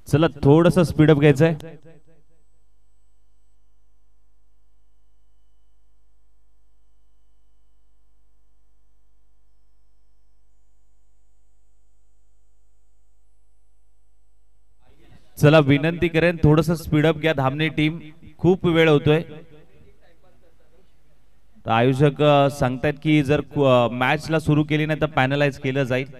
चला थोडस स्पीडअप घ्यायचंय. चला विनंती करेन थोडस स्पीडअप घ्या. धामणी टीम खूप वेळ होतोय. आयोजक सांगतायत की जर मॅचला सुरू केली नाही तर पॅनलाइज केलं जाईल.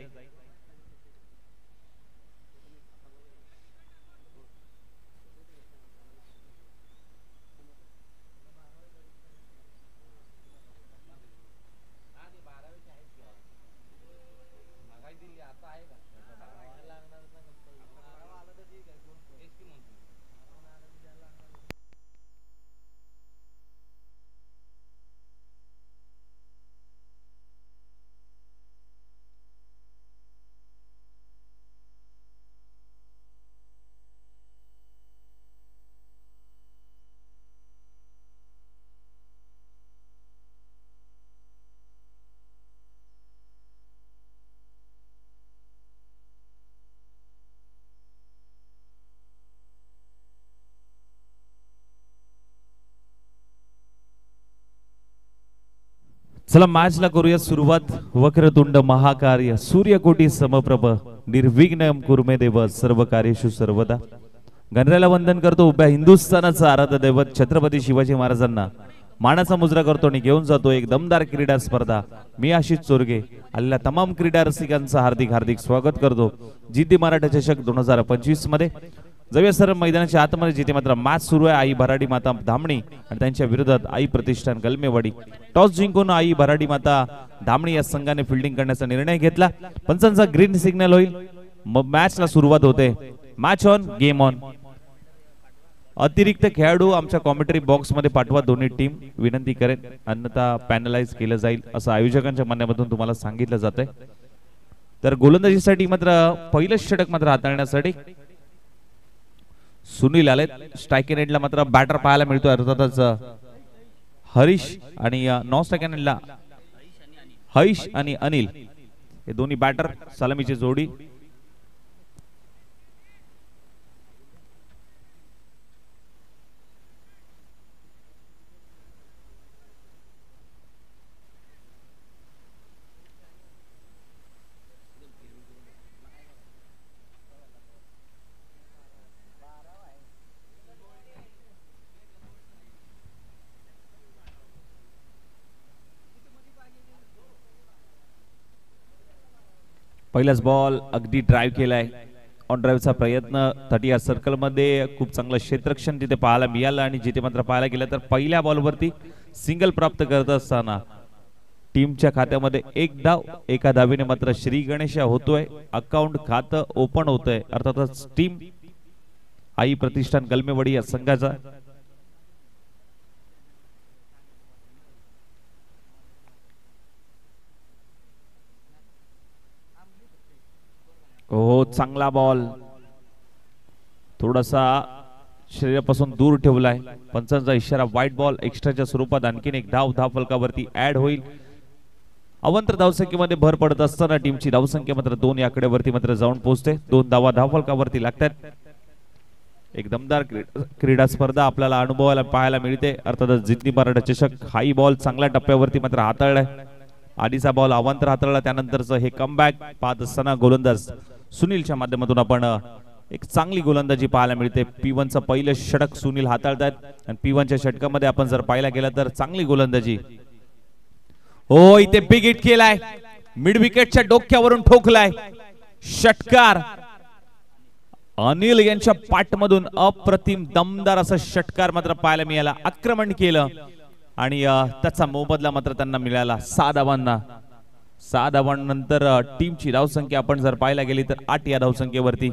चला मॅचला करूया सुरुवात. वक्रतुंड महाकार्य सूर्यकोटी समप्रभ निर्विघ्न कुर्मे देव सर्व कार्येषु सर्वदा. गणरायाला वंदन करतो. उभ्या हिंदुस्थानाचा आराध्य दैवत छत्रपती शिवाजी महाराजांना मानाचा मुजरा करतो आणि घेऊन जातो एक दमदार क्रीडा स्पर्धा. मी आशिष चोरगे आलेल्या तमाम क्रीडा रसिकांचं हार्दिक हार्दिक स्वागत करतो जीती मराठा चषक 2025 मध्ये. जाऊया सर मैदानाच्या आतमध्ये जिथे मात्र मॅच सुरू आहे. आई भराडी माता धामणी आणि त्यांच्या विरोधात आई प्रतिष्ठान गलमेवाडी. टॉस जिंकून आई भराडी माता धामणी या संघाने फिल्डिंग करण्याचा निर्णय घेतला. पंचांचा ग्रीन सिग्नल होईल. मॅचला सुरुवात होते. Match on game on. अतिरिक्त खेळाडू आमच्या कॉमेंटरी बॉक्स मध्ये पाठवा दोन्ही टीम. विनंती करेन अन्यथा पॅनलाइज केलं जाईल असं आयोजकांच्या म्हणण्यामधून तुम्हाला सांगितलं जातंय. तर गोलंदाजीसाठी मात्र पहिलं षटक मात्र हाताळण्यासाठी सुनील आले. स्ट्रायकिंग एंडला मात्र बॅटर पाहायला मिळतोय अर्थातच हरीश आणि नॉन स्ट्रायकिंग एंडला हरीश आणि अनिल हे दोन्ही बॅटर सलामीची जोडी. पहिलाच बॉल अगदी ड्राइव्ह केलाय. ऑन ड्राइव्हचा प्रयत्न 30 या सर्कल मध्ये खूप चांगलं क्षेत्ररक्षण तिथे पाहायला मिळालं आणि जिथे मात्र पाहायला गेलं तर पहिल्या बॉलवरती सिंगल प्राप्त करत असताना टीमच्या खात्यामध्ये एक धाव. एका धावीने मात्र श्री गणेश होतोय. अकाउंट खातं ओपन होतंय अर्थातच टीम आई प्रतिष्ठान गलमेवाडी या संघाचा. हो चांगला बॉल थोडासा शरीरापासून दूर ठेवलाय. पंचांचा इशारा वाईट बॉल. एक्स्ट्राच्या स्वरूपात आणखीन एक धाव फलकावरती ऍड होईल. अवंतर धावसंख्येमध्ये भर पडत असताना टीमची धावसंख्या मात्र 2 या आकड्यावरती मात्र जाऊन पोहोचते. 2 धावा धावफलकावरती लागतात. एक दमदार क्रीडा स्पर्धा आपल्याला अनुभवायला पाहायला मिळते. अर्थातच जिंती मराठा चषक. हाई बॉल चांगल्या टप्प्यावरती मात्र हाताळलाय. आधीचा बॉल अवंतर हाताळला. त्यानंतरचं हे कमबॅक पाहत असताना गोलंदाज सुनीलच्या माध्यमातून आपण एक चांगली गोलंदाजी पाहायला मिळते. P1 चं पहिलं षटक सुनील हाताळतात आणि P1 च्या षटकामध्ये आपण जर पाहायला गेला तर चांगली गोलंदाजी. हो इथे बिग हिट केलाय. मिड विकेटच्या डोक्यावरून ठोकलाय षटकार. अनिल यांच्या पाठमधून अप्रतिम दमदार असा षटकार मात्र पाहायला मिळाला. आक्रमण केलं आणि त्याचा मोबदला मात्र त्यांना मिळाला 6 धावांना. 6 धावांनंतर टीमची धावसंख्या आपण जर पाहायला गेली तर 8 या धावसंख्येवरती.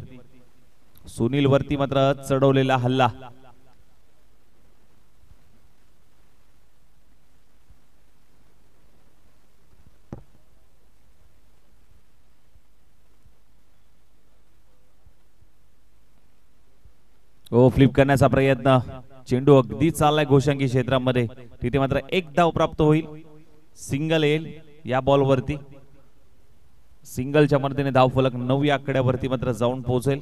सुनील वरती मात्र चढवलेला हल्ला. ओ फ्लिप करण्याचा प्रयत्न. चेंडू अगदी चाललाय घोषांकी क्षेत्रामध्ये. तिथे मात्र एक धाव प्राप्त होईल. सिंगल येईल या बॉलवरती. सिंगलच्या मदतीने धाव फलक 9 या आकड्यावरती मात्र जाऊन पोहोचेल.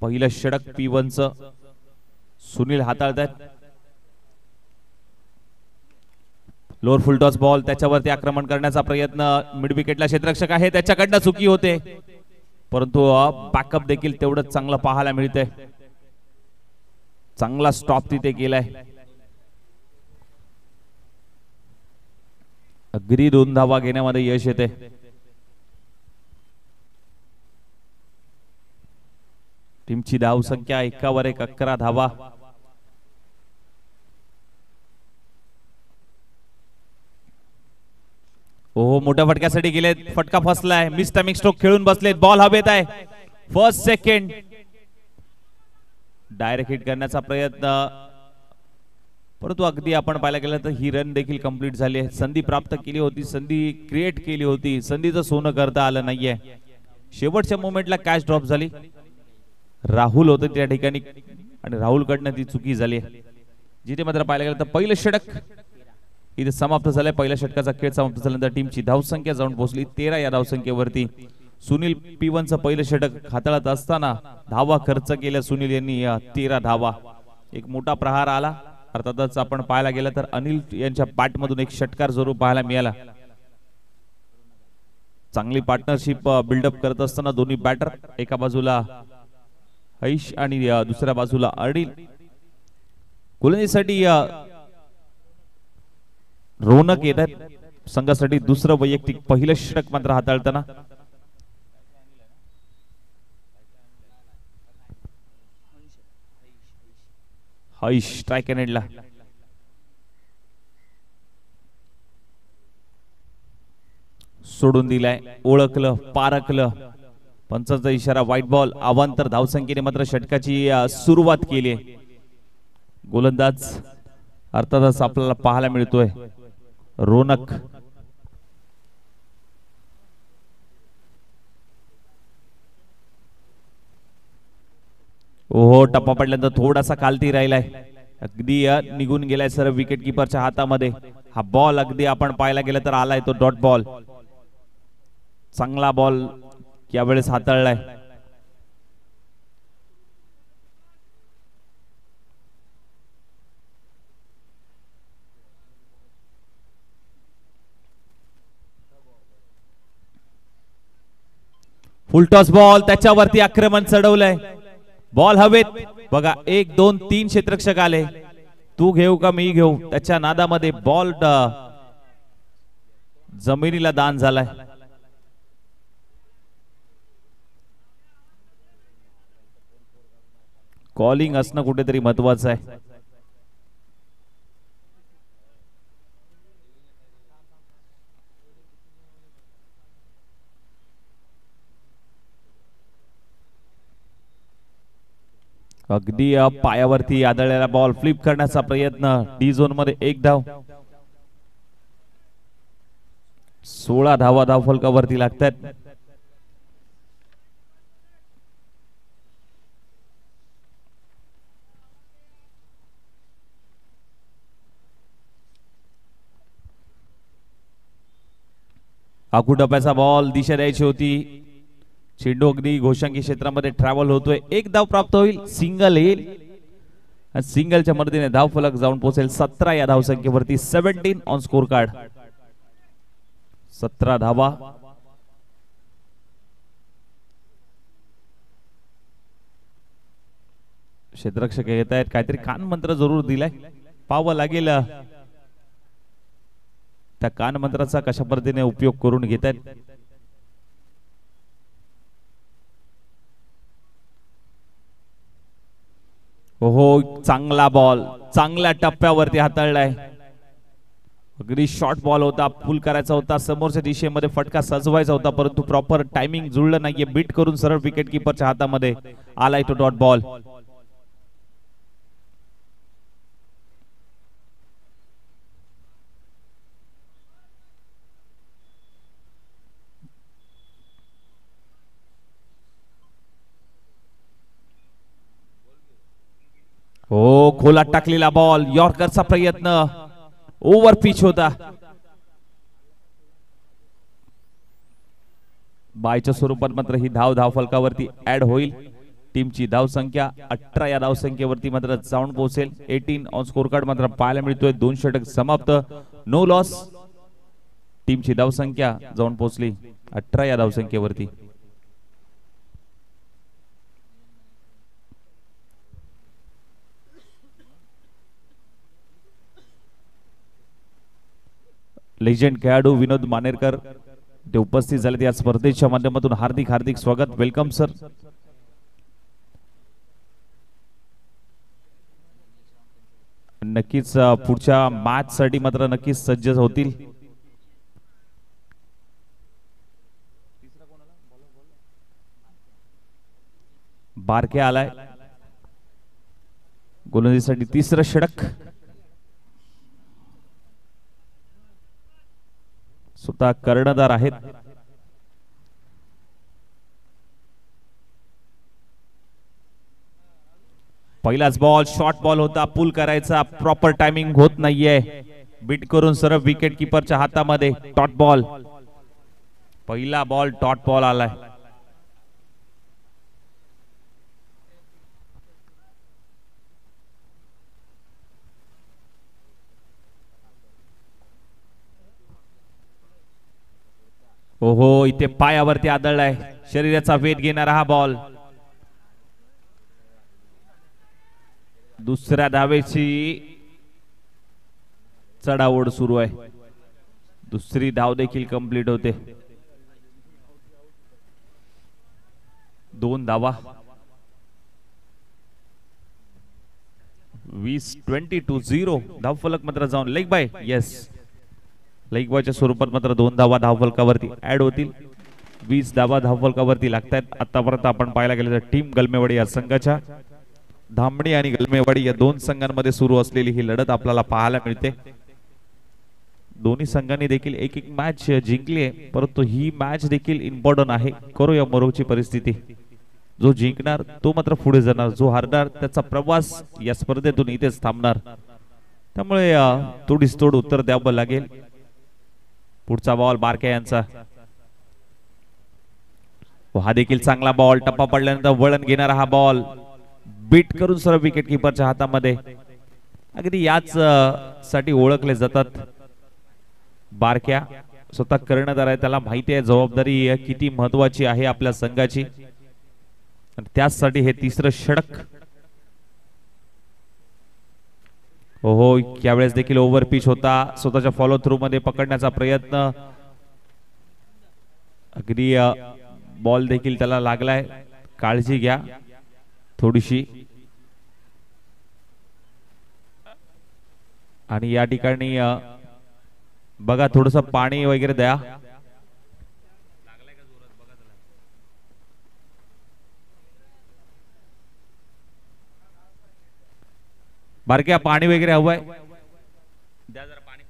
पहिलं षटक P1 चं सुनील हाताळतात. लोअर फुल टॉस बॉल, त्याच्यावरती आक्रमण करण्याचा प्रयत्न, मिड विकेटला क्षेत्ररक्षक आहे त्याच्याकडनं चुकी होते, परंतु बॅकअप देखील तेवढंच चांगलं पाहायला मिळतंय. चांगला स्टॉप तिथे केलाय. अगदी 2 धावा घेण्यामध्ये यश येते. टीमची धाव संख्या 1 वर 1, 11 धावा. ओहो, मोठ्या फटक्यासाठी गेलेत, फटका फसलाय, मिस टायमिंग स्ट्रोक खेळून बसलेत, बॉल हवेत आहे. फर्स्ट सेकंड डायरेक्ट हिट करण्याचा प्रयत्न, परंतु अगदी आपण पाहायला गेलं तर ही रन देखील कंप्लीट झाली आहे. संधी प्राप्त केली होती, संधी क्रिएट केली होती, संधीचं सोनं करता आलं नाहीये. शेवटच्या मोमेंटला कॅच ड्रॉप झाली. राहुल होते त्या ठिकाणी आणि राहुल कडनं ती चुकी झाली. जिथे मात्र पाहायला गेलं तर पहिलं षटक इथे समाप्त झालंय. पहिल्या षटकाचा खेळ समाप्त झाल्यानंतर टीमची धावसंख्या जाऊन पोहोचली 13 या धावसंख्येवरती. सुनील P1 चं पहिलं षटक हाताळत असताना धावा खर्च केल्या सुनील यांनी 13 धावा. एक मोठा प्रहार आला. अर्थातच आपण पाहायला गेलं तर अनिल यांच्या बॅट मधून एक षटकार जरूर पाहायला मिळाला. चांगली पार्टनरशिप बिल्डअप करत असताना दोन्ही बॅटर, एका बाजूला ऐश आणि दुसऱ्या बाजूला अनिल, गोलंदाजीसाठी रोनक येतात संघासाठी दुसरं वैयक्तिक पहिलं षटक मात्र हाताळताना. ऐश स्ट्राइक एंडला सोडून दिलाय, ओळखलं, पारखलं, पंचांचा इशारा, व्हाईट बॉल. अवांतर धावसंख्येने मात्र षटकाची सुरुवात केली. गोलंदाज अर्थातच आपल्याला पाहायला मिळतोय रोनक. ओहो, टप्पा पडल्यानंतर थोडासा खालती राहिलाय, अगदी निघून गेलाय सर विकेट किपरच्या हातामध्ये. हा बॉल अगदी आपण पाहायला गेलं तर आलाय तो डॉट बॉल. चांगला बॉल यावेळेस हाताळलाय. फुलटॉस बॉल, त्याच्यावरती आक्रमण चढवलंय, बॉल हवेत. बघा 1 2 3 क्षेत्ररक्षक आले, तू घेऊ का मी घेऊ, त्याच्या नादामध्ये बॉल जमिनीला दान झालाय. कॉलिंग असणं कुठेतरी महत्वाचं आहे. अगदी पायावरती आदळलेला बॉल फ्लिप करण्याचा प्रयत्न, डी झोन मध्ये 1 धाव. 16 धावा धावफलकावरती लागतात. आखूटप्प्याचा बॉल, दिशा द्यायची होती, चेंडू अगदी घोषांकी क्षेत्रामध्ये ट्रॅव्हल होतोय. 1 धाव प्राप्त होईल, सिंगल येईल, सिंगलच्या मदतीने धाव फलक जाऊन पोहोचेल 17 या धावसंख्येवरती. 17 ऑन स्कोर कार्ड, 17 धावा. क्षेत्ररक्षक येत आहेत, काहीतरी कान मंत्र जरूर दिलाय, पाहावं लागेल त्या कान मंत्राचा कशा पद्धतीने उपयोग करून घेत आहेत. ओहो, चांगला बॉल चांगल्या टप्प्यावरती हाताळलाय. अगदी शॉर्ट बॉल होता, पुल करायचा होता, समोरच्या दिशेमध्ये फटका सजवायचा होता, परंतु प्रॉपर टायमिंग जुळलं नाहीये. बीट करून सरळ विकेट किपरच्या हातामध्ये आलाय तो डॉट बॉल. हो, खोलात टाकलेला बॉल, यॉर्करचा प्रयत्न, ओव्हर पिच होता. बायच्या स्वरूपात मात्र ही धाव फलकावरती ऍड होईल. टीमची धावसंख्या 18 या धावसंख्येवरती मात्र जाऊन पोहोचेल. 18 ऑन स्कोर कार्ड मात्र पाहायला मिळतोय. 2 षटक समाप्त, नो लॉस. टीमची धावसंख्या जाऊन पोहोचली 18 या धावसंख्येवरती. लेजेंड खेळाडू विनोद मानेरकर ते उपस्थित झालेत या स्पर्धेच्या माध्यमातून. हार्दिक हार्दिक स्वागत, वेलकम सर. नक्कीच पुढच्या मॅच साठी मात्र नक्कीच सज्ज होतील. बारके आलाय गोलंदाजीसाठी. तिसरं षटक स्वतः कर्णधार आहेत. पहिलाच बॉल शॉर्ट बॉल होता, पुल करायचा, प्रॉपर टायमिंग होत नाहीये. बीट करून सरळ विकेट किपरच्या हातामध्ये. डॉट बॉल, पहिला बॉल डॉट बॉल आलाय. ओहो, इथे पायावरती आदळलाय. शरीराचा वेध घेणारा हा बॉल. दुसऱ्या धावेची चढाओढ सुरू आहे. दुसरी धाव देखील कंप्लीट होते. 2 धावा. 20-22-0 धाव फलक मात्र जाऊन लेग बाय. येस, लेग बॉयच्या स्वरूपात मात्र 2 धावा धावफलकावरती ऍड होतील. 20 धावा धावफलकावरती लागतायत. आतापर्यंत आपण पाहायला गेलं तर टीम गलमेवाडी या संघाच्या, धामणी आणि गलमेवाडी या 2 संघांमध्ये सुरू असलेली ही लढत आपल्याला पाहायला मिळते. दोन्ही संघांनी देखील एक एक मॅच जिंकली आहे, परंतु ही मॅच देखील इम्पॉर्टंट आहे. करो या मरोची परिस्थिती. जो जिंकणार तो मात्र पुढे जाणार, जो हारणार त्याचा प्रवास या स्पर्धेतून इथेच थांबणार. त्यामुळे तोडीस तोड उत्तर द्यावं लागेल. पुढचा बॉल बारके यांचा. हा देखील चांगला बॉल. टप्पा पडल्यानंतर वळण घेणारा हा बॉल बीट करून सर्व विकेट किपरच्या हातामध्ये. अगदी याच साठी ओळखले जातात बारक्या. स्वतः कर्णधार आहे, त्याला माहिती आहे जबाबदारी किती महत्वाची आहे आपल्या संघाची. आणि त्याचसाठी हे तिसरं षटक. ओहो, यावेळेस देखील ओव्हर पिच होता. स्वतःच्या फॉलो थ्रू मध्ये पकडण्याचा प्रयत्न. अगदी बॉल देखील त्याला लागलाय. काळजी घ्या थोडीशी. आणि या ठिकाणी बघा, थोडस पाणी वगैरे द्या. बारक्या, पाणी वगैरे हवंय, द्या जरा पाणी.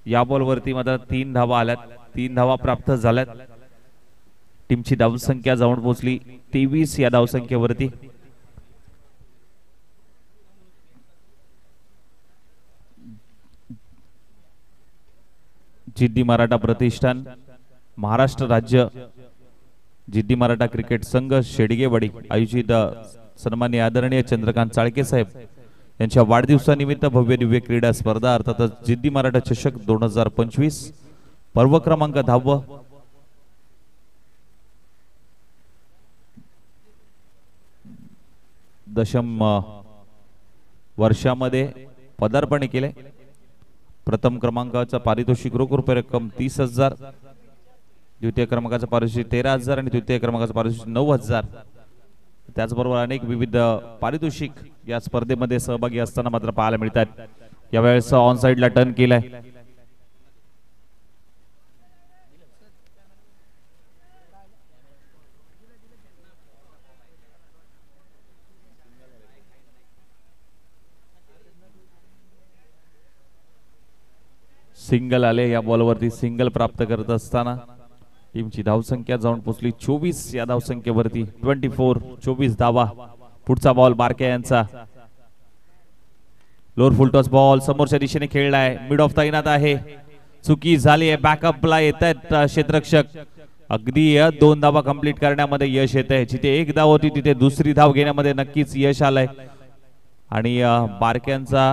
या बॉल वरती मात्र 3 धावा आल्यात. 3 धावा प्राप्त झाल्यात. टीमची धावसंख्या जाऊन पोहोचली 23 या धावसंख्येवरती. जिद्दी मराठा प्रतिष्ठान, महाराष्ट्र राज्य जिद्दी मराठा क्रिकेट संघ शेडगेवाडी आयोजित सन्माननीय आदरणीय चंद्रकांत चाळके साहेब यांच्या वाढदिवसानिमित्त भव्य दिव्य क्रीडा स्पर्धा अर्थातच जिद्दी मराठा चषक 2025 पर्व क्रमांक 10. दशम वर्षामध्ये पदार्पण केले. प्रथम क्रमांकाचा पारितोषिक रोख रुपये रक्कम 30,000, द्वितीय क्रमांकाचा पारितोषिक 13,000 आणि तृतीय क्रमांकाचा पारितोषिक 9,000. त्याचबरोबर अनेक विविध पारितोषिक या स्पर्धेमध्ये सहभागी असताना मात्र पाहायला मिळतात. यावेळेस ऑन साइडला टर्न केलाय. सिंगल आले या बॉलवरती सिंगल प्राप्त करत असताना टीमची धावसंख्या जाऊन पोहोचली 24 या धावसंख्येवरती 24 धावा। पुढचा बॉल बारके यांचा लोअर फुल टॉस बॉल समोरच्या दिशेने खेळलाय मिड ऑफ तैनात आहे चुकी झाली आहे बॅकअपला येत आहेत क्षेत्ररक्षक अगदी 2 धावा कंप्लीट करण्यामध्ये यश येत आहे जिथे 1 धाव होती तिथे दुसरी धाव घेण्यामध्ये नक्कीच यश आलंय आणि बारक्यांचा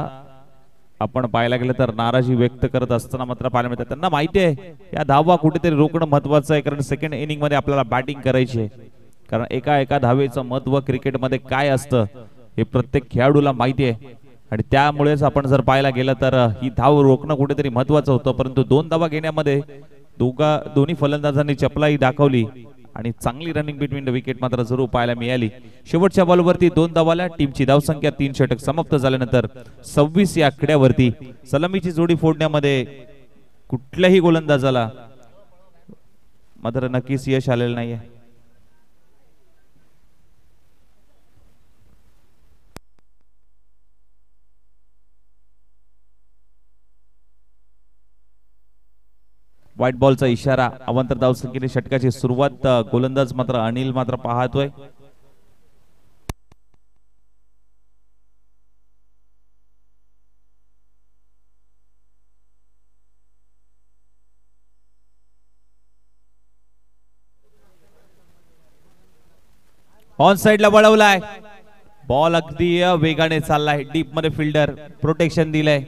आपण पाहायला गेलं तर नाराजी व्यक्त करत असताना मात्र पाहायला मिळतात त्यांना माहिती आहे या धावा कुठेतरी रोखणं महत्वाचं आहे कारण सेकंड इनिंग मध्ये आपल्याला बॅटिंग करायची आहे कारण एका धावेचं महत्व क्रिकेटमध्ये काय असतं हे प्रत्येक खेळाडूला माहिती आहे आणि त्यामुळेच आपण जर पाहायला गेलं तर ही धाव रोखणं कुठेतरी महत्वाचं होतं परंतु 2 धावा घेण्यामध्ये दोन्ही फलंदाजांनी चपलाई दाखवली आणि चांगली रनिंग बिटवीन द विकेट मात्र जरूर पाहायला मिळाली शेवटच्या बॉलवरती 2 धावाला टीमची धावसंख्या 3 षटक समाप्त झाल्यानंतर 26 या आकड्यावरती सलामीची जोडी फोडण्यामध्ये कुठल्याही गोलंदाजाला मात्र नक्कीच यश आलेलं नाहीये व्हाईट बॉलचा इशारा अवांतर धावसंख्येने षटकाची सुरुवात गोलंदाज मात्र अनिल मात्र पाहतोय ऑन साइडला वळवलाय बॉल अगदी वेगाने चाललाय डीप मध्ये फिल्डर प्रोटेक्शन दिलंय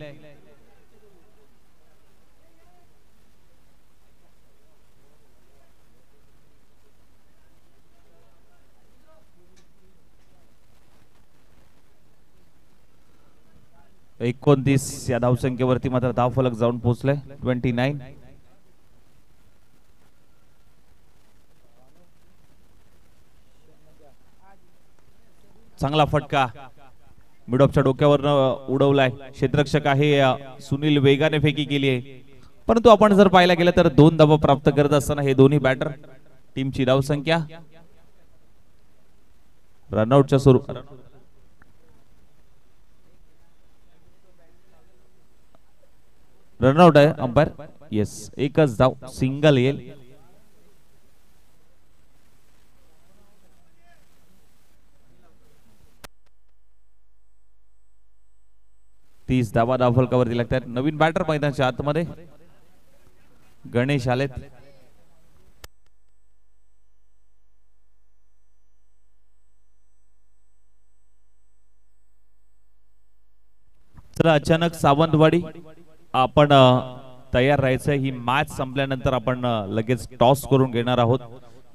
एकोणतीस या धावसंख्येवरती मात्र धावफलक जाऊन पोहोचले 29 चांगला फटका मिडऑफच्या डोक्यावर उडवलाय क्षेत्ररक्षक आहे सुनील वेगाने फेकी केली आहे परंतु आपण जर पाहायला गेलं तर 2 धावा प्राप्त करत असताना हे दोन्ही बॅटर टीमची धावसंख्या रनआउटच्या स्वरूपात रनआउट आहे अंपायर येस एकच धाव सिंगल येईल तीस धावा धावफलकावरती लागतात नवीन बॅटर मैदानाच्या आतमध्ये गणेश आलेत चला अचानक सावंतवाडी आपण तयार राहायचं ही मॅच संपल्यानंतर आपण लगेच टॉस करून घेणार आहोत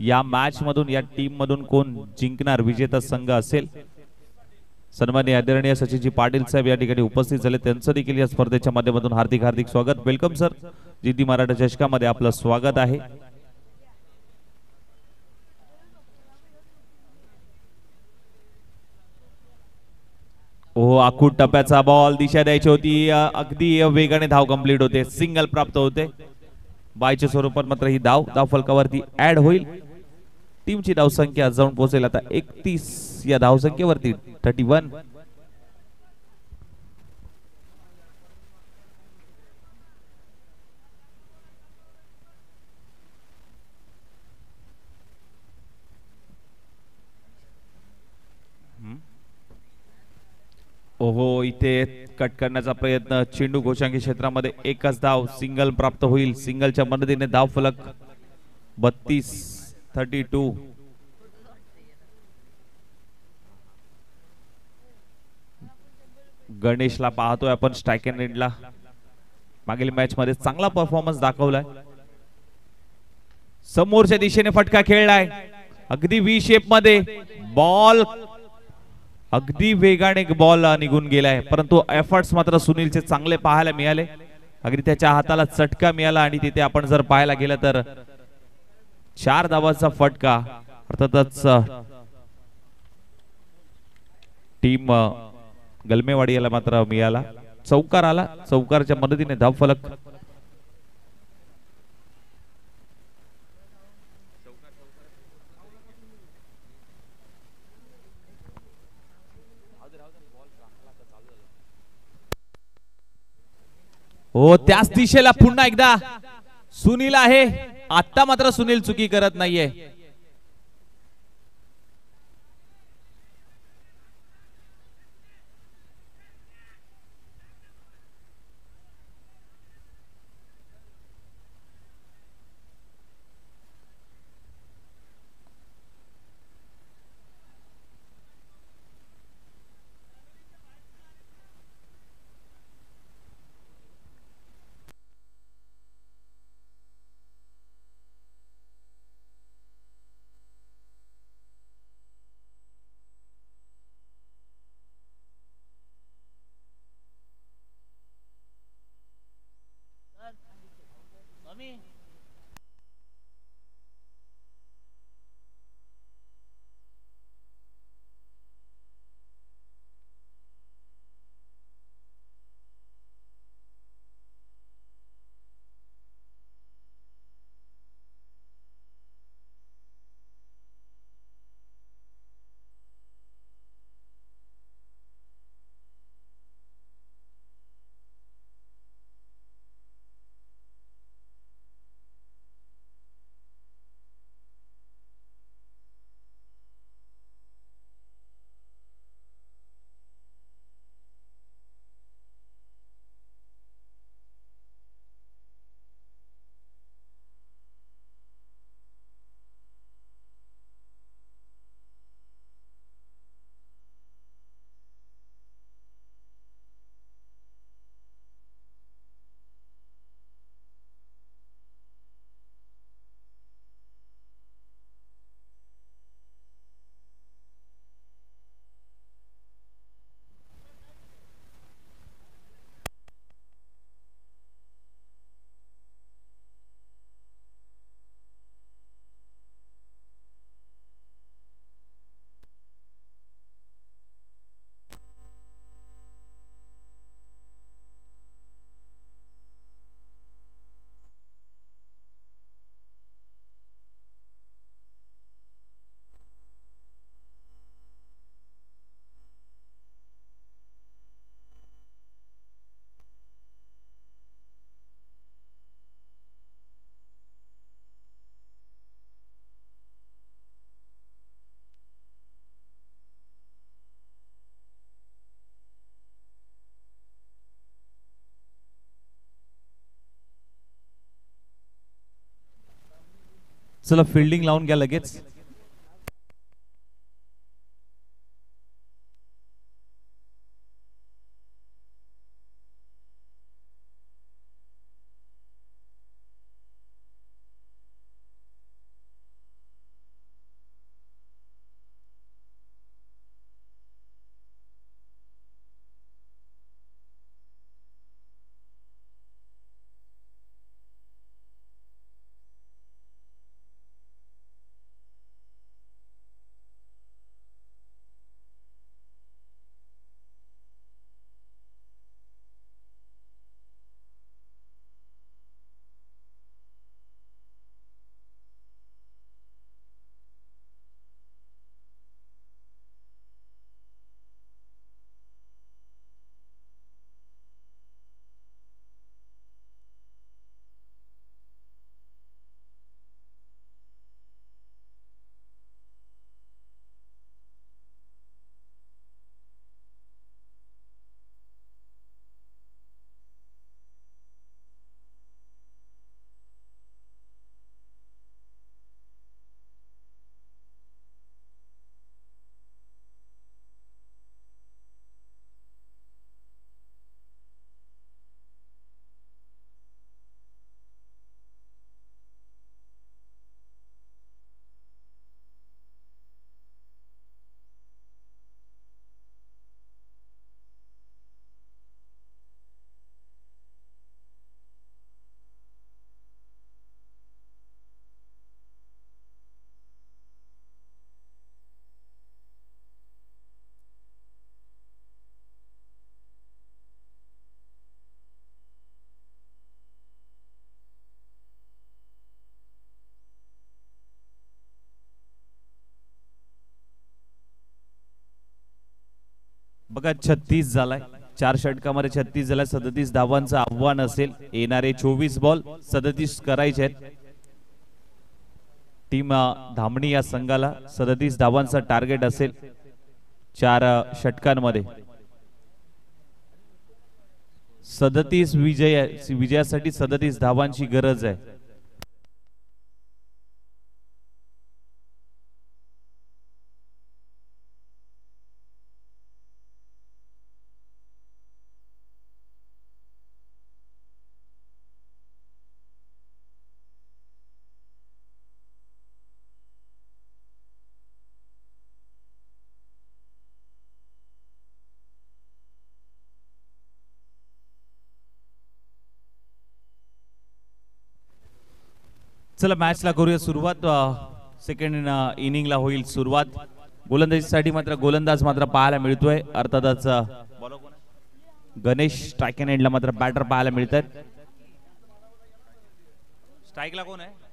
या मॅच मधून या टीम मधून कोण जिंकणार विजेता संघ असेल सन्माननीय आदरणीय सचिनजी पाटील साहेब या ठिकाणी उपस्थित झाले त्यांचं देखील या स्पर्धेच्या माध्यमातून हार्दिक हार्दिक स्वागत वेलकम सर जिद्दी मराठा चषकामध्ये आपलं स्वागत आहे ओ आखूड टप्प्याचा बॉल दिशा द्यायची होती अगदी वेगाने धाव कंप्लीट होते सिंगल प्राप्त होते बायच्या स्वरूपात मात्र ही धाव फलकावरती ऍड होईल टीमची धावसंख्या जाऊन पोहोचेल आता 31 या धावसंख्येवरती 31 ओहो इथे कट करण्याचा प्रयत्न चेंडू गोशांकी क्षेत्रामध्ये एकच धाव सिंगल प्राप्त होईल सिंगलच्या मदतीने धाव फलक 32 गणेशला पाहतोय आपण स्ट्राइक अँड एंडला मागील मॅच मध्ये चांगला परफॉर्मन्स दाखवलाय समोरच्या दिशेने फटका खेळलाय अगदी व्ही शेप मध्ये बॉल अगदी वेगाने बॉल निघून गेलाय परंतु एफर्ट्स मात्र सुनीलचे चांगले पाहायला मिळाले अगदी त्याच्या हाताला चटका मिळाला आणि तिथे आपण जर पाहायला गेलं तर 4 धावांचा फटका अर्थातच टीम गलमेवाडी याला मात्र मिळाला चौकार आला चौकारच्या मदतीने धावफलक हो हो त्याच दिशेला पुन्हा एकदा सुनील आहे. आता मात्र सुनील चुकी करत नाहीये. चला फिल्डिंग लावून घ्या लगेच. बघा 36 झालाय. 4 षटकामध्ये 36 झाल्या. 37 धावांचं आव्हान असेल. येणारे 24 बॉल 37 करायचे आहेत. टीम धामणी या संघाला 37 धावांचं टार्गेट असेल 4 षटकांमध्ये. 37 विजयासाठी 37 धावांची गरज आहे. चला मॅचला करूया सुरुवात. सेकंड इनिंगला होईल सुरुवात. गोलंदाजीसाठी मात्र गोलंदाज मात्र पाहायला मिळतोय. अर्थातच गणेश स्ट्राइक एंडला मात्र बॅटर पाहायला मिळतात. स्ट्राइकला कोण आहे?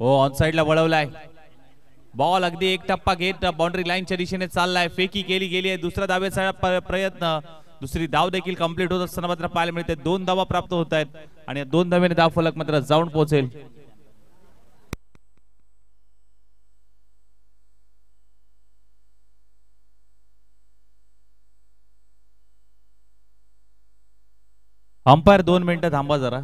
हो ऑन साइडला वळवलाय. बॉल अगदी एक टप्पा घेत बाउंड्री लाईनच्या दिशेने चाललाय. फेकी केली गेली आहे. दुसरा धावेचा प्रयत्न. दुसरी धाव देखील कंप्लीट होत असताना मात्र पाहायला मिळते. 2 धावा प्राप्त होत आहेत आणि 2 धावेने धाव फलक मात्र जाऊन पोहोचेल. अंपायर 2 मिनिटं थांबा जरा.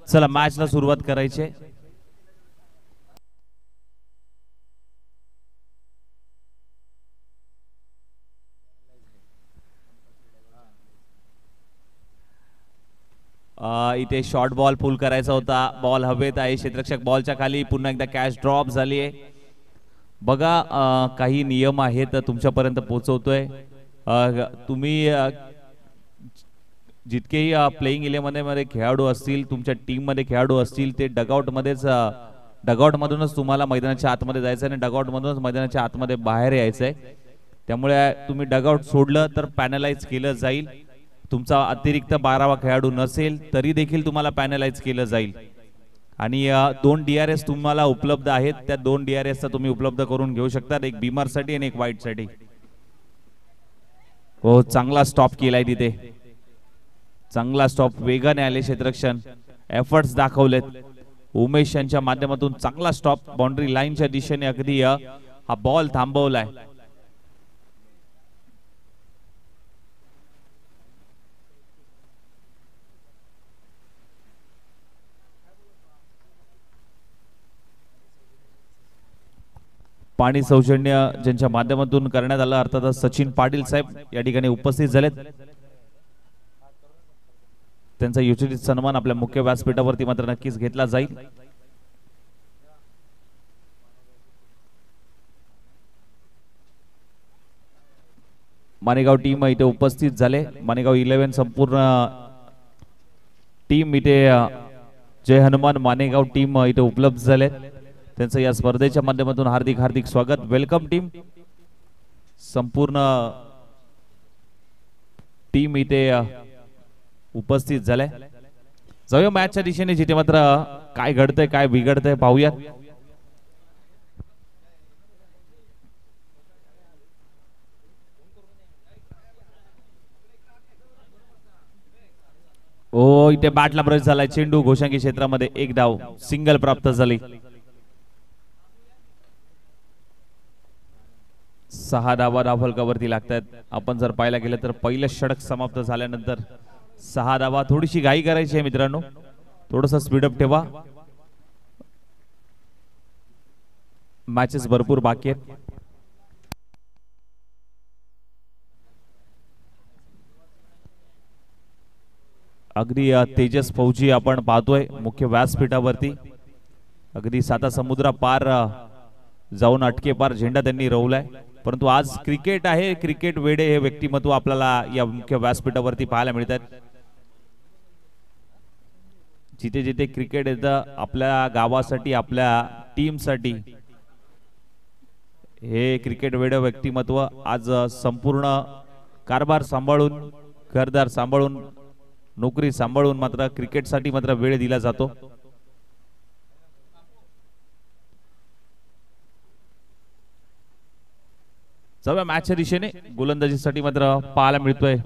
चला मॅचला सुरुवात करायची. इथे शॉर्ट बॉल पुल करायचा होता. बॉल हवेत आहे. क्षेत्ररक्षक बॉलच्या खाली. पुन्हा एकदा कॅच ड्रॉप झाली आहे. बघा काही नियम आहेत तुमच्यापर्यंत पोहोचवतोय. तुम्ही जितकेही प्लेइंग 11 मध्ये खेळाडू असतील, तुमच्या टीम मध्ये खेळाडू असतील, ते डगआउट मधूनच तुम्हाला मैदानाच्या आतमध्ये जायचं आणि डगआउट मधूनच मैदानाच्या आतमध्ये बाहेर यायचंय. त्यामुळे तुम्ही डगआउट सोडलं तर पॅनलाइज केलं जाईल. तुमचा अतिरिक्त 12वा खेळाडू नसेल तरी देखील तुम्हाला पॅनलाइज केलं जाईल. आणि 2 DRS तुम्हाला उपलब्ध आहेत. त्या 2 DRS चा तुम्ही उपलब्ध करून घेऊ शकता. एक बीमर साठी आणि एक व्हाईट साठी. हो चांगला स्टॉप केलाय तिथे. चांगला स्टॉप. वेगाने आले क्षेत्ररक्षण. एफर्ट्स दाखवलेत उमेश यांच्या माध्यमातून. चांगला स्टॉप बाउंड्री लाईनच्या दिशेने. अगदी हा बॉल थांबवलाय. पाणी सौजन्य ज्यांच्या माध्यमातून करण्यात आलं अर्थातच सचिन पाटील साहेब या ठिकाणी उपस्थित झालेत. त्यांचा योजनित सन्मान आपल्या मुख्य व्यासपीठावरती मात्र नक्कीच घेतला जाईल. मानेगाव टीम इथे उपस्थित झाले. मानेगाव 11 संपूर्ण टीम इथे जय हनुमान मानेगाव टीम इथे उपलब्ध झाले. त्यांचं या स्पर्धेच्या माध्यमातून हार्दिक हार्दिक स्वागत. Welcome team. संपूर्ण टीम इथे उपस्थित झालाय. जाऊया मॅचच्या दिशेने जिथे मात्र काय घडतंय काय बिघडतंय पाहूयात. ओ इथे बॅटला प्रवेश झालाय. चेंडू घोषांगी क्षेत्रामध्ये. 1 धाव. सिंगल प्राप्त झाली. 6 धावा धावफलकावरती लागतात. आपण जर पाहायला गेलं तर पहिलं षटक समाप्त झाल्यानंतर 6 धावा. थोडीशी घाई करायची आहे मित्रांनो, थोडंसं स्पीडअप ठेवा, मॅचेस भरपूर बाकी आहेत. अगदी तेजस फौजी आपण पाहतोय मुख्य व्यासपीठावरती, अगदी साता समुद्रा पार जाऊन अटके पार झेंडा त्यांनी रोवलाय. परंतु आज क्रिकेट आहे, क्रिकेट वेडे हे व्यक्तिमत्व आपल्याला या मुख्य व्यासपीठावरती पाहायला मिळतात. जिथे जिथे क्रिकेट येतं आपल्या गावासाठी, आपल्या टीमसाठी, हे क्रिकेट वेडे व्यक्तिमत्व आज संपूर्ण कारभार सांभाळून, घरदार सांभाळून, नोकरी सांभाळून मात्र क्रिकेटसाठी मात्र वेळ दिला जातो. जाऊया मॅचच्या दिशेने. गोलंदाजीसाठी मात्र पाहायला मिळतोय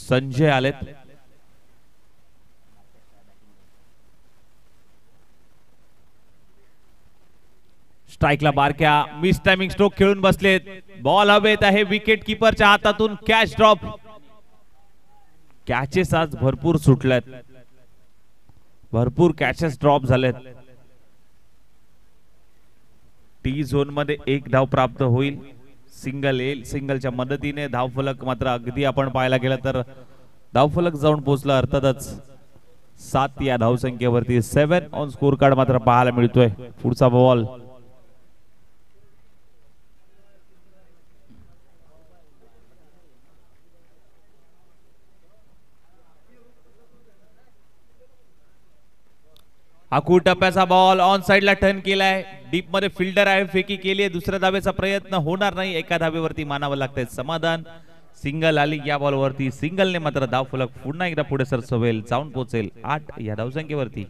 संजय आलेत. स्ट्राइकला बारक्या मिस टायमिंग स्ट्रोक खेळून बसलेत. बॉल हवेत आहे, विकेट किपरच्या हातातून कॅच ड्रॉप. कॅचेस आज भरपूर सुटल्यात, भरपूर कॅचेस ड्रॉप झालेत. टी झोन मध्ये एक धाव प्राप्त होईल, सिंगल येईल. सिंगलच्या मदतीने धावफलक मात्र अगदी आपण पाहायला गेलं तर धावफलक जाऊन पोहोचला. अर्थातच 7 या धावसंख्येवरती 7 ऑन स्कोर कार्ड मात्र पाहायला मिळतोय. पुढचा बॉल आखू टप्प्याचा बॉल ऑन साइडला टर्न केलाय. डीप मध्ये फिल्डर आहे, फेकी केली आहे. दुसऱ्या धावेचा प्रयत्न होणार नाही, एका धावेवरती मानावं लागतंय समाधान. सिंगल आली या बॉलवरती. सिंगलने मात्र धावफलक पुन्हा एकदा पुढे सरसवेल, जाऊन पोहोचेल 8 या धावसंख्येवरती.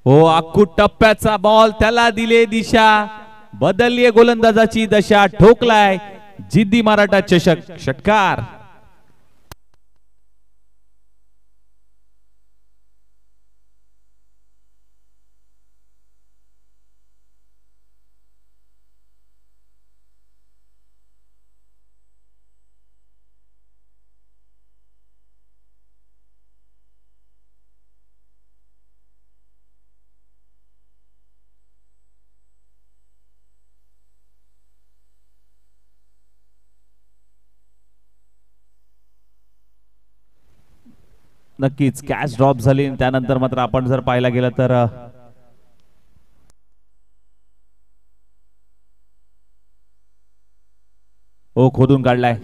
हो, आखू टप्प्याचा बॉल, त्याला दिले दिशा, बदलली गोलंदाजाची दशा. ठोकलाय जिद्दी मराठा चषक, षटकार. नक्कीच कॅच ड्रॉप झाली. त्यानंतर मात्र आपण जर पाहायला गेलं तर हो, खोदून काढलाय.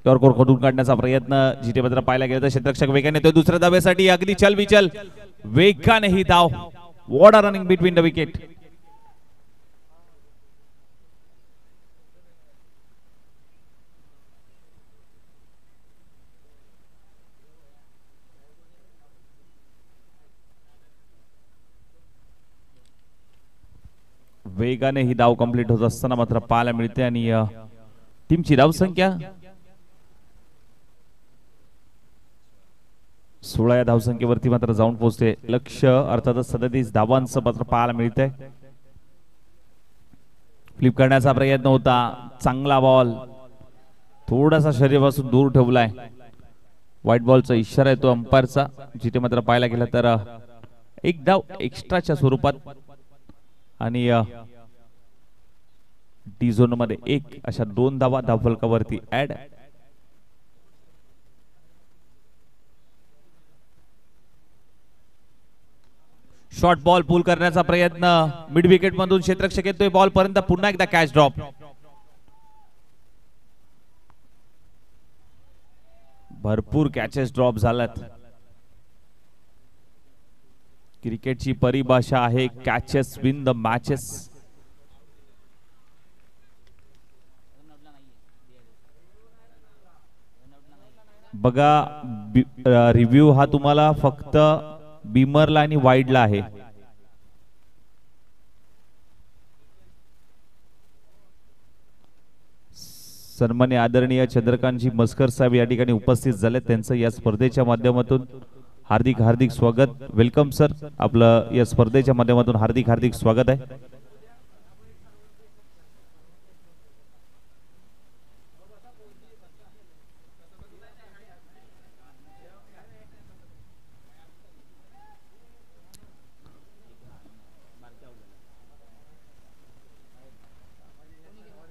यॉर्कर खोदून काढण्याचा प्रयत्न जिथे मात्र पाहायला गेलं तर क्षेत्ररक्षक वेगाने येतोय दुसऱ्या धावेसाठी. अगदी चलबिचल वेगाने ही धाव. What a running between the wicket. वेगाने ही धाव कंप्लीट होत असताना मात्र पाहायला मिळते. आणि टीमची धावसंख्या 16 या धावसंख्येवरती मात्र जाऊन पोहोचते. लक्ष अर्थातच 37 धावांचं मात्र पाहायला मिळतंय. फ्लिप करण्याचा प्रयत्न होता, चांगला बॉल थोडासा शरीरापासून दूर ठेवलाय. व्हाईट बॉलचा इशारा येतो अंपायरचा, जिथे मात्र पाहायला गेलं तर एक धाव एक्स्ट्राच्या स्वरूपात. आणि डी झोन मध्ये 1 अशा 2 धावा धावफलकावरती ऍड. शॉर्ट बॉल पुल करण्याचा प्रयत्न, मिड विकेट मधून क्षेत्ररक्षक येतोय बॉल पर्यंत, पुन्हा एकदा कॅच ड्रॉप. भरपूर कॅचेस ड्रॉप झाल्यात. क्रिकेटची परिभाषा आहे कॅचेस विन द मॅचेस. बघा रिव्ह्यू हा तुम्हाला फक्त बीमरला आणि वाईडला आहे. सन्मान्य आदरणीय चंद्रकांतजी मस्कर साहेब या ठिकाणी उपस्थित झाले. त्यांचं या स्पर्धेच्या माध्यमातून हार्दिक हार्दिक स्वागत. वेलकम सर, आपलं या स्पर्धेच्या माध्यमातून हार्दिक हार्दिक स्वागत आहे.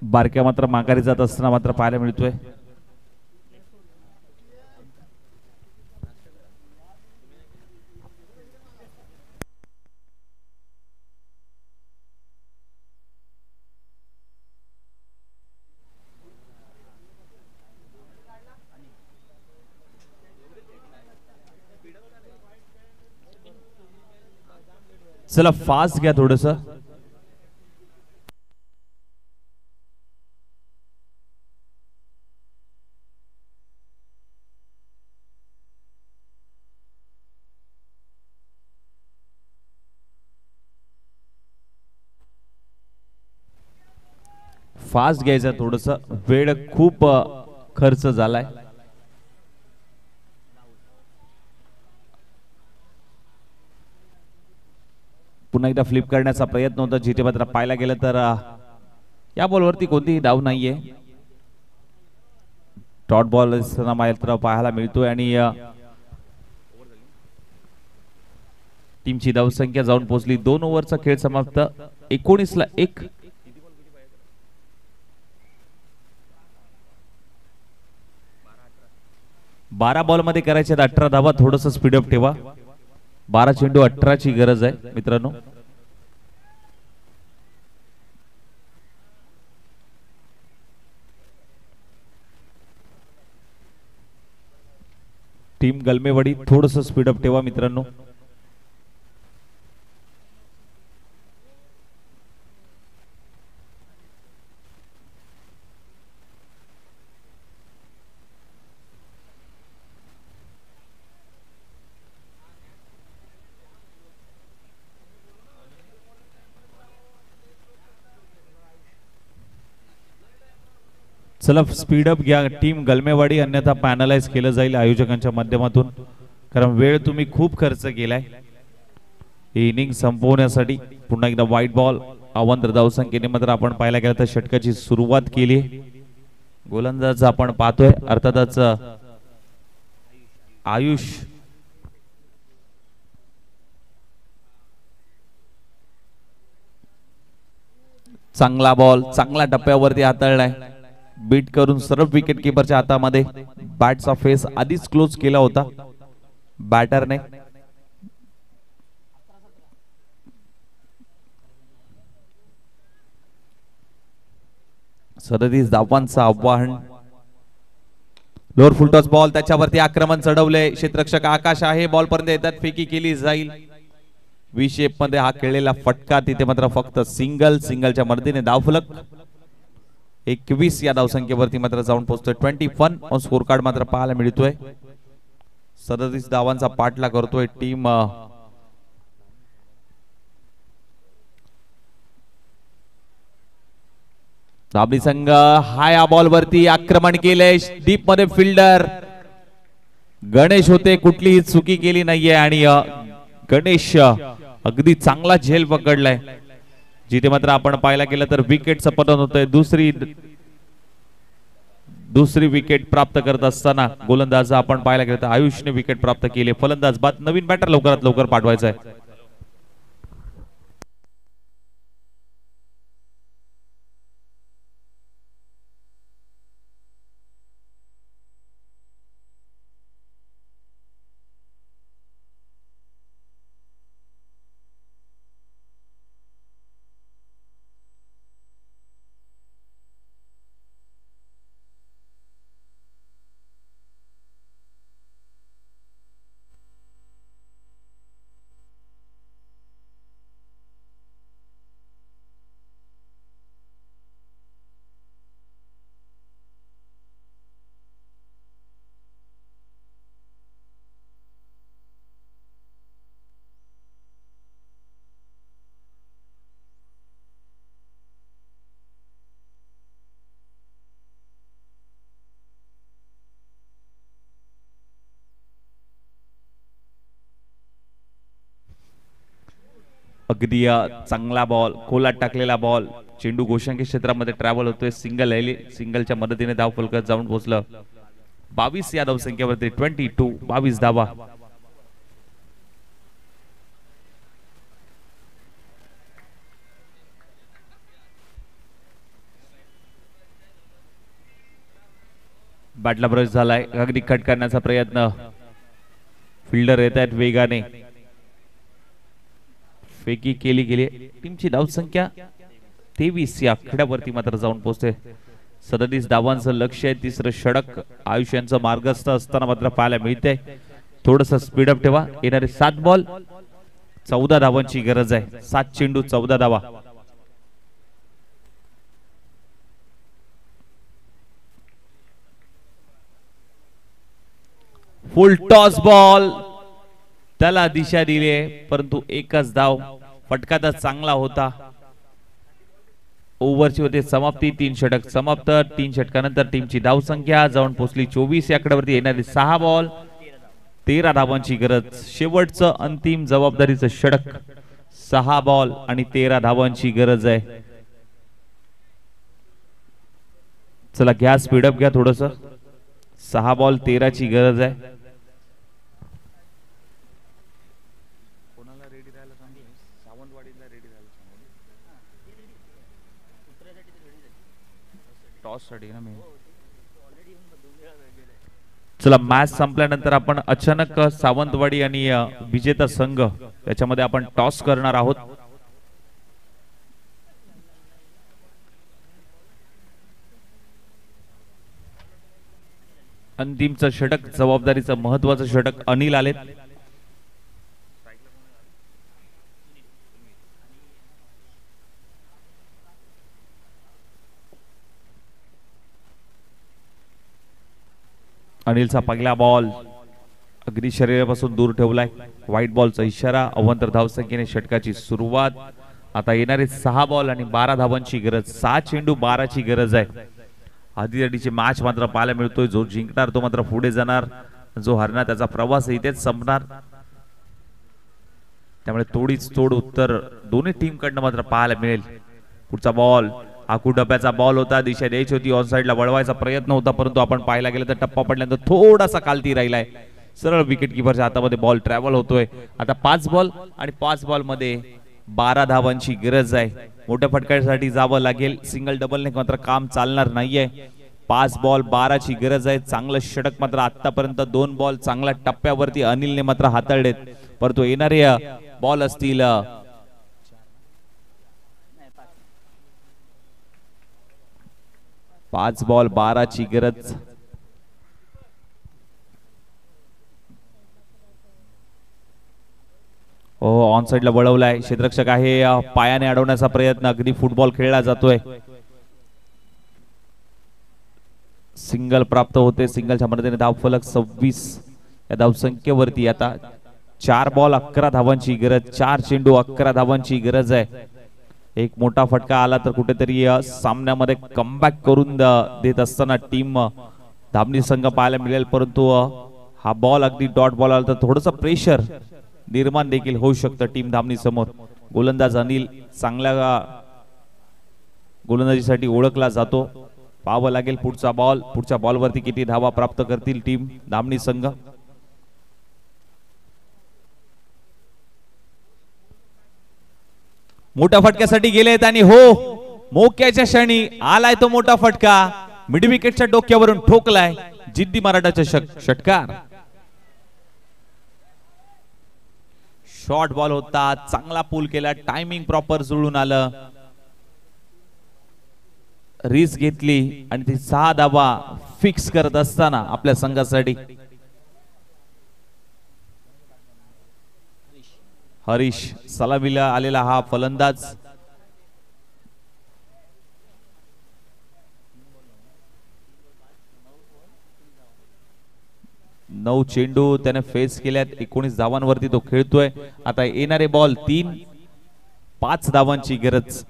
बारक्या मात्र माघारी जात असताना मात्र पाहायला मिळतोय. चला फास्ट घ्या थोडस. फास्ट घ्यायचं थोडस, वेळ खूप खर्च झालाय. पुन्हा एकदा फ्लिप करण्याचा प्रयत्न होता, जिथे मात्र पाहायला गेलं तर या बॉलवरती कोणतीही धाव नाहीये. डॉट बॉल मात्र पाहायला मिळतोय आणि टीमची धावसंख्या जाऊन पोहोचली 2 ओव्हरचा खेळ समाप्त 19ला 1. बारा बॉल मध्ये करायचे 18 धावा. थोडस स्पीडअप ठेवा. 12 चेंडू 18 ची गरज आहे मित्रांनो. टीम गलमेवाडी थोडस स्पीडअप ठेवा मित्रांनो. चला स्पीडअप घ्या टीम गलमेवाडी, अन्यथा पॅनलाइज केलं जाईल आयोजकांच्या माध्यमातून, कारण वेळ तुम्ही खूप खर्च केलाय ही इनिंग संपवण्यासाठी. पुन्हा एकदा व्हाईट बॉल. अवंत धावसंख्येने मात्र आपण पाहायला गेलं तर षटकाची सुरुवात केली. गोलंदाज आपण पाहतोय अर्थातच आयुष. चांगला बॉल चांगल्या टप्प्यावरती हाताळलाय. बीट करून सरळ विकेट किपरच्या हातामध्ये. बॅटचा फेस आधीच क्लोज केला होता बॅटरने. सदतीस धावांचं आव्हान. लोअर फुलटॉस बॉल, त्याच्यावरती आक्रमण चढवले. क्षेत्ररक्षक आकाश आहे. बॉल पर्यंत येतात, फेकी केली जाईल. वी शेप मध्ये हा खेळलेला फटका, तिथे मात्र फक्त सिंगलच्या मदतीने धावफलक 21 या धावसंख्येवरती मात्र जाऊन पोहोचतोय. 21 स्कोर कार्ड मात्र पाहायला मिळतोय. 37 धावांचा पाठला करतोय टीम दाबली संघ. हा या बॉल वरती आक्रमण केलंय. डीप मध्ये फिल्डर गणेश होते, कुठलीही चुकी केली नाहीये आणि गणेश अगदी चांगला झेल पकडलाय, जिथे मात्र आपण पाहायला गेलं तर विकेटचं पतन होतंय. दुसरी विकेट प्राप्त करत असताना गोलंदाज आपण पाहायला गेलं तर आयुषने विकेट प्राप्त केली. फलंदाज बाद. नवीन बॅटर लवकरात लवकर पाठवायचा आहे. अगदी चांगला बॉल, खोलात टाकलेला बॉल, चेंडू गोशांकी क्षेत्रामध्ये ट्रॅव्हल होतोय. सिंगल आहे, सिंगलच्या मदतीने धाव फलकात जाऊन पोहोचलं. 22 या धावसंख्येवरती 22 धावा. बॅटला ब्रश झालाय, अगदी कट करण्याचा प्रयत्न. फिल्डर येत आहेत वेगाने, फेकी केली गेली. टीमची धावसंख्या 23 या आकड्यावरती मात्र जाऊन पोहोचते. 37 धावांचं लक्ष आहे. तिसरं षटक आयुष्यांचं मार्गस्थ असताना मात्र पाहायला मिळते. थोडस स्पीडअप ठेवा. येणारे 7 बॉल 14 धावांची गरज आहे. 7 चेंडू 14 धावा. फुल टॉस बॉल, त्याला दिशा दिली आहे, परंतु एकच धाव. फटका तर चांगला होता. ओव्हरची होते समाप्ती. 3 षटक समाप्त. 3 षटकानंतर टीमची धावसंख्या जाऊन पोहोचली 24 या आकड्यावरती. येणारे 6 बॉल 13 धावांची गरज. शेवटचं अंतिम जबाबदारीचं षटक. 6 बॉल आणि 13 धावांची गरज आहे. चला घ्या, स्पीडअप घ्या थोडस. 6 बॉल 13 ची गरज आहे. चला, मॅच संपल्यानंतर आपण अचानक सावंतवाडी आणि विजेता संघ याच्यामध्ये आपण टॉस करणार आहोत. अंतिमचं षटक, जबाबदारीचं महत्वाचं षटक. अनिल आलेत. अनिलचा पहिला बॉल अगदी शरीरापासून दूर ठेवलाय. व्हाईट बॉलचा इशारा. अवंतर धावसंख्येने षटकाची सुरुवात. आता येणारे 6 बॉल आणि 12 धावांची गरज. 6 चेंडू 12 ची गरज आहे. आधीची मॅच मात्र पाहायला मिळतोय. जो जिंकणार तो मात्र पुढे जाणार, जो हरणार त्याचा प्रवास इथेच संपणार. त्यामुळे तोडीच तोड उत्तर दोन्ही टीम कडनं मात्र पाहायला मिळेल. पुढचा बॉल आखू डब्याचा बॉल होता. दिशा द्यायची होती, ऑन साइडला वळवायचा प्रयत्न होता, परंतु आपण पाहायला गेलं तर टप्पा पडल्यानंतर थोडासा खालती राहिलाय. सरळ विकेट किपरच्या हातामध्ये बॉल ट्रॅव्हल होतोय. आता 5 बॉल आणि 5 बॉल मध्ये 12 धावांची गरज आहे. मोठ्या फटक्यासाठी जावं लागेल. सिंगल डबलने मात्र काम चालणार नाहीये. 5 बॉल 12 ची गरज आहे. चांगलं षटक मात्र आतापर्यंत 2 बॉल चांगल्या टप्प्यावरती अनिलने मात्र हाताळलेत, परंतु येणारे बॉल असतील 5 बॉल 12 ची गरज. ऑन साइडला वळवलाय. क्षेत्ररक्षक आहे, पायाने अडवण्याचा प्रयत्न. अगदी फुटबॉल खेळला जातोय. सिंगल प्राप्त होते. सिंगलच्या मदतीने धाव फलक 26 या धावसंख्येवरती. आता 4 बॉल 11 धावांची गरज. 4 चेंडू 11 धावांची गरज आहे. एक मोठा फटका आला तर कुठेतरी सामन्यामध्ये कमबॅक करून देत असताना टीम धामणी संघ पाहायला मिळेल, परंतु हा बॉल अगदी डॉट बॉल आला तर थोडंसं प्रेशर निर्माण देखील होऊ शकतं टीम धामणी समोर. गोलंदाज अनिल चांगल्या गोलंदाजीसाठी ओळखला जातो. पाहावं लागेल पुढचा बॉल. पुढच्या बॉलवरती किती धावा प्राप्त करतील टीम धामणी संघ. मोठ्या फटक्यासाठी गेलेत आणि हो, मोक्याच्या क्षणी आलाय तो मोठा फटका. मिड विकेटच्या डोक्यावरून ठोकलाय. जिद्दी मराठाचा षटकार. शॉर्ट बॉल होता. चांगला पूल केला. टायमिंग प्रॉपर जुळून आलं. रिस्क घेतली आणि ती 6 धावा फिक्स करत असताना आपल्या संघासाठी हरीश सलामीला आलेला हा फलंदाज. नऊ चेंडू त्याने फेस केल्यात. 19 धावांवरती तो खेळतोय. आता येणारे बॉल 3, 5 धावांची गरज.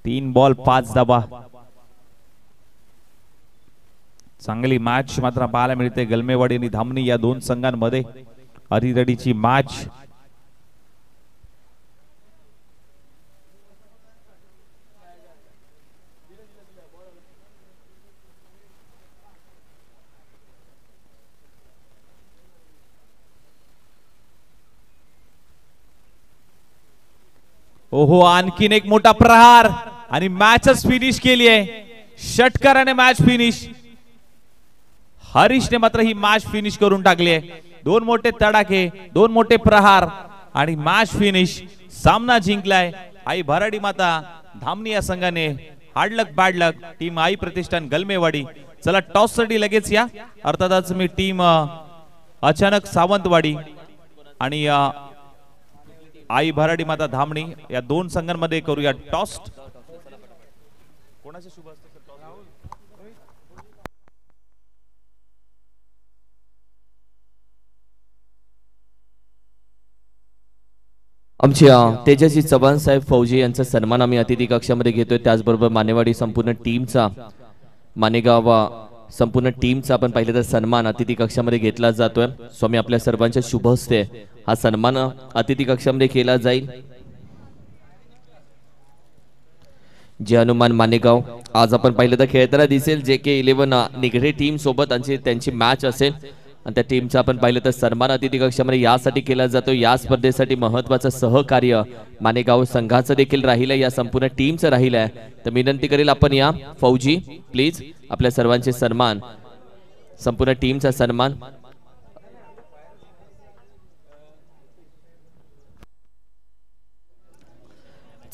3 बॉल 5 धावा. चांगली मॅच मात्र पाहायला मिळते गलमेवाडी आणि धामणी या दोन संघांमध्ये. अरीरडीची मॅच. ओहो आणखीन एक मोठा प्रहार आणि मॅचच फिनिश केली आहे. षटकाराने मॅच फिनिश. हरीशने मात्र ही मॅच फिनिश करून टाकली आहे. दोन मोठे तडाखे, दोन मोठे प्रहार आणि मॅच फिनिश. सामना जिंकलाय आई भराडी माता धामणी या संघाने. हार्ड लक बॅड लक टीम आई प्रतिष्ठान गलमेवाडी. चला टॉस साठी लगेच या. अर्थातच मी टीम अचानक सावंतवाडी आणि आई भराडी माता धामणी या दोन संघांमध्ये करूया टॉस. कोणाचे शुभ असते आमच्या तेजस्वी चव्हाण साहेब फौजी यांचा सन्मान आम्ही अतिथी कक्षामध्ये घेतोय. त्याचबरोबर मानेवाडी संपूर्ण टीमचा, मानेगाव संपूर्ण टीमचा आपण पाहिलं तर सन्मान अतिथी कक्षामध्ये घेतला जातोय. स्वामी आपल्या सर्वांच्या शुभ हस्ते हा सन्मान अतिथी कक्षामध्ये केला जाईल. जे हनुमान मानेगाव आज आपण पाहिलं तर खेळताना दिसेल. JK11 निगडे टीम सोबत त्यांची मॅच असेल आणि त्या टीमचा आपण पाहिलं तर सन्मान अतिथी कक्षामध्ये यासाठी केला जातो. या स्पर्धेसाठी महत्त्वाचं सहकार्य मानेगाव संघाचं देखील राहिलं, या संपूर्ण टीमचं राहिलंय. तर विनंती करेल आपण या फौजी प्लीज आपल्या सर्वांचे सन्मान, संपूर्ण टीमचा सन्मान